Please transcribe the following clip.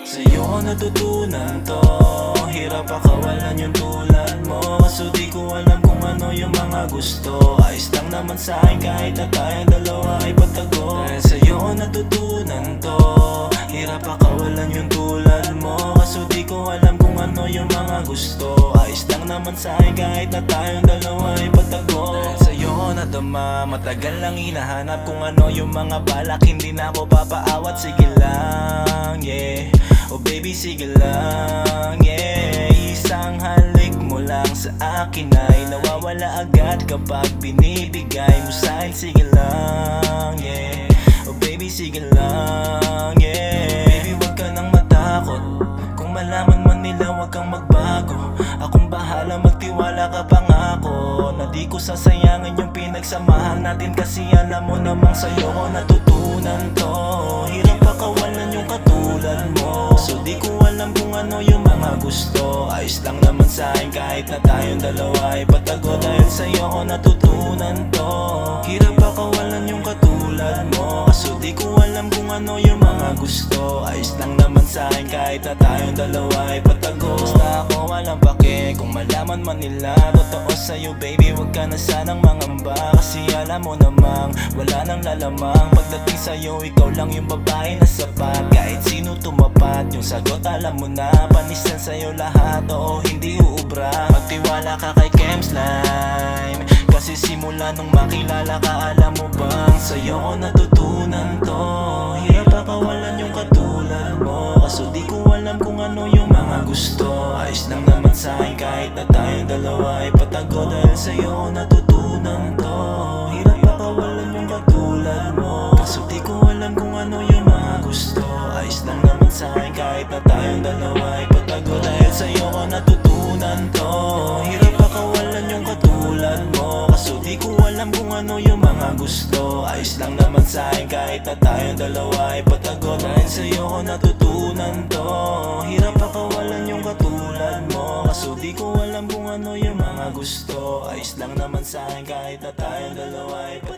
Sa'yo ko natutunan to, hirap pakawalan yung tulad mo. Kaso di ko alam kung ano yung mga gusto. Ayos lang naman sa'kin kahit na tayong dalawa ay patago. Dahil sa'yo ko natutunan to, hirap pakawalan yung tulad mo. Kaso di ko alam kung ano yung mga gusto. Ayos lang naman sa'kin kahit na tayong dalawa ay patago. Dahil sa'yo ko nadama, matagal lang hinahanap kung ano yung mga balak. Hindi na ako papaawat, sige lang, yeah. Oh baby, sige lang, yeah. Isang halik mo lang sa akin ay nawawala agad kapag binibigay mo sa'kin, sige lang, yeah. Oh baby, sige lang, yeah. Baby, wag ka nang matakot, kung malaman man nila wag kang magbago. Akong bahala, magtiwala ka pangako na di ko sasayangin yung pinagsamahan natin. Kasi alam mo namang sa'yo ko natutunan to, hirap pakawalan yung katulad mo. So di ko alam kung ano yung mga gusto. Ayos lang naman sa'kin kahit na tayong dalawa ay patago. Dahil sa'yo ko natutunan to, hirap pakawalan yung katulad mo. So di ko alam kung ano yung mga gusto. Ayos lang naman sa'kin kahit na tayong dalawa ay patago. Basta ako walang pake kung malaman man nila totoo sa'yo, baby, wag ka na sanang mangamba. Kasi alam mo namang wala nang lalamang. Pagdating sa'yo, ikaw lang yung babae na sapat. Kahit sino tumapat, yung sagot alam mo na. Panis lang sa'yo lahat, oo, hindi uubra. Magtiwala ka kay Kem Slime, kasi simula nung makilala ka, alam mo bang sa'yo ko natutunan to, hirap pakawalan yung katulad mo. Kaso di ko alam kung ano yung mga gusto. Ayos lang naman sa'kin kahit na tayong dalawa ay patago. Dahil sa'yo ko natutunan to, hirap pakawalan yung katulad mo. Kaso di ko alam kung ano yung mga gusto. Ayos lang naman sa'kin kahit na tayong dalawa ay patago. Dahil sa'yo ko natutunan to, hirap pakawalan yung katulad mo. Kaso di ko alam kung ano yung mga gusto. Ayos lang naman sa'kin kahit na tayong dalawa ay patago. Dahil sa'yo ko natutunan to, hirap pakawalan yung katulad mo. Kaso di ko alam kung ano yung mga gusto. Ayos lang naman sa'kin kahit na tayong dalawa ay patago.